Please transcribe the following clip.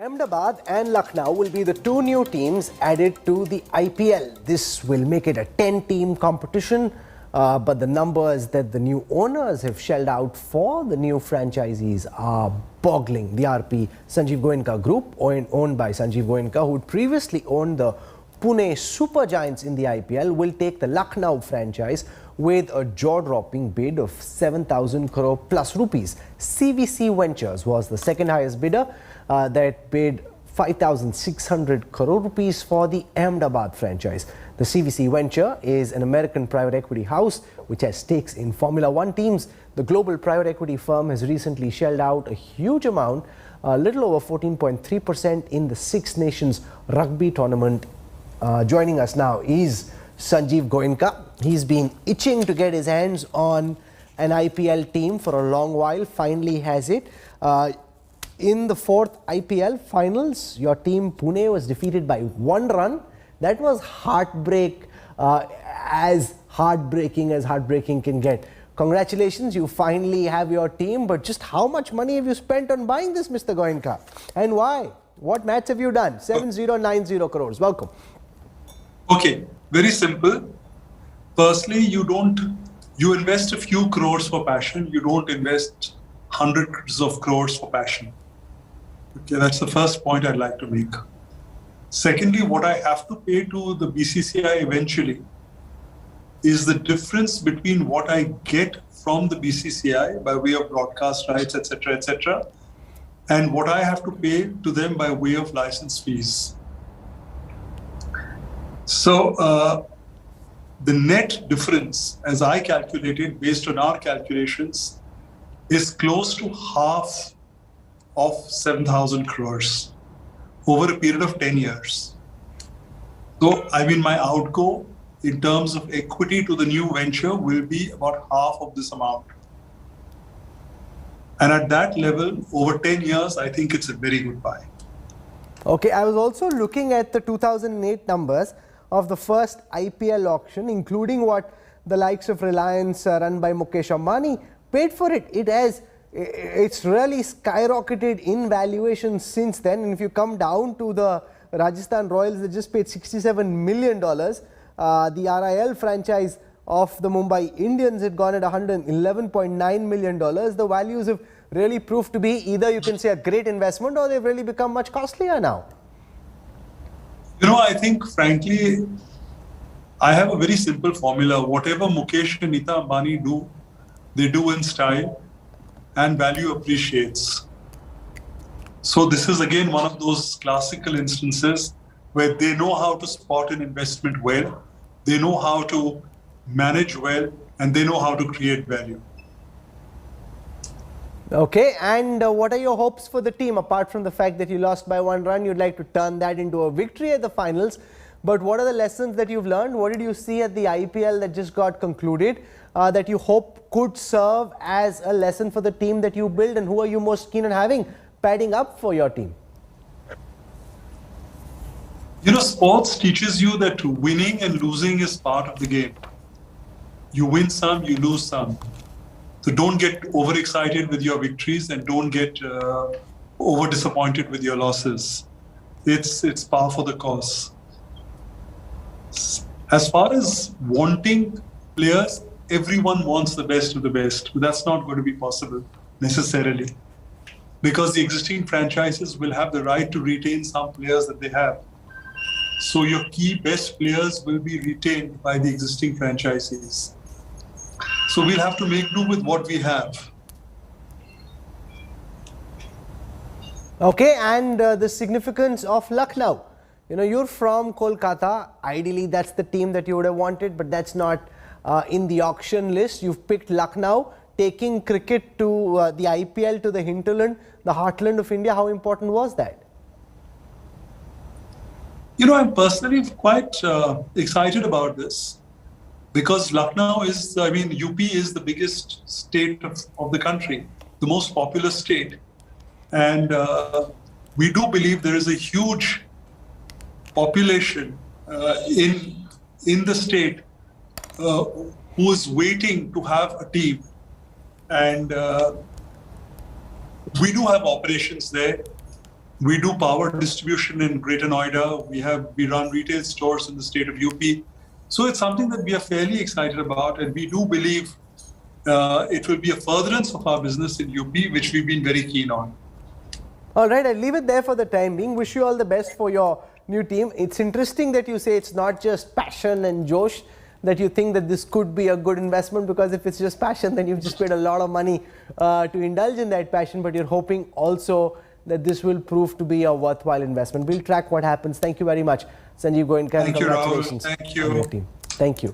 Ahmedabad and Lucknow will be the two new teams added to the IPL. This will make it a 10-team competition, but the numbers that the new owners have shelled out for the new franchisees are boggling. The Sanjiv Goenka Group, owned by Sanjiv Goenka, who had previously owned the Pune Super Giants in the IPL, will take the Lucknow franchise with a jaw-dropping bid of 7,000 crore plus rupees. CVC Ventures was the second highest bidder that bid 5,600 crore rupees for the Ahmedabad franchise. The CVC Venture is an American private equity house which has stakes in Formula One teams. The global private equity firm has recently shelled out a huge amount, a little over 14.3% in the Six Nations rugby tournament. Joining us now is Sanjiv Goenka. He's been itching to get his hands on an IPL team for a long while, finally has it. In the fourth IPL finals, your team Pune was defeated by 1 run. That was as heartbreaking can get. Congratulations, you finally have your team, but just how much money have you spent on buying this, Mr. Goenka? And why? What match have you done? 7090 crores. Welcome. Okay, very simple. Firstly, you invest a few crores for passion. You don't invest hundreds of crores for passion. Okay, that's the first point I'd like to make. Secondly, what I have to pay to the BCCI eventually is the difference between what I get from the BCCI by way of broadcast rights, etc., and what I have to pay to them by way of license fees. So the net difference, as I calculated based on our calculations, is close to half of 7,000 crores over a period of 10 years. So, my outgo in terms of equity to the new venture will be about half of this amount. And at that level, over 10 years, I think it's a very good buy. Okay, I was also looking at the 2008 numbers of the first IPL auction, including what the likes of Reliance run by Mukesh Ambani paid for it. It's really skyrocketed in valuation since then. And if you come down to the Rajasthan Royals, they just paid $67 million. The RIL franchise of the Mumbai Indians had gone at $111.9 million. The values have really proved to be either you can say a great investment or they've really become much costlier now. I think, frankly, I have a very simple formula. Whatever Mukesh and Nita Ambani do, they do in style and value appreciates. So this is again one of those classical instances where they know how to spot an investment well, they know how to manage well, and they know how to create value. Okay, and what are your hopes for the team? Apart from the fact that you lost by 1 run, you'd like to turn that into a victory at the finals. But what are the lessons that you've learned? What did you see at the IPL that just got concluded that you hope could serve as a lesson for the team that you build? And who are you most keen on having padding up for your team? Sports teaches you that winning and losing is part of the game. You win some, you lose some. So don't get overexcited with your victories and don't get over disappointed with your losses. It's par for the course. As far as wanting players, everyone wants the best of the best, but that's not going to be possible necessarily, because the existing franchises will have the right to retain some players that they have. So your key best players will be retained by the existing franchises. So we'll have to make do with what we have. Okay, and the significance of Lucknow. You're from Kolkata. Ideally, that's the team that you would have wanted, but that's not in the auction list. You've picked Lucknow, taking cricket to the IPL to the hinterland, the heartland of India. How important was that? I'm personally quite excited about this. Because Lucknow is, UP is the biggest state of the country, the most populous state. And we do believe there is a huge population in the state who is waiting to have a team. And we do have operations there. We do power distribution in Greater Noida. We run retail stores in the state of UP. So it's something that we are fairly excited about, and we do believe it will be a furtherance of our business in UP, which we've been very keen on. All right, I'll leave it there for the time being. Wish you all the best for your new team. It's interesting that you say it's not just passion and josh, that you think that this could be a good investment, because if it's just passion, then you've just paid a lot of money to indulge in that passion, but you're hoping also that this will prove to be a worthwhile investment. We'll track what happens. Thank you very much, Sanjiv Goenka. Thank you, Rahul. Congratulations. Thank you. On your team. Thank you.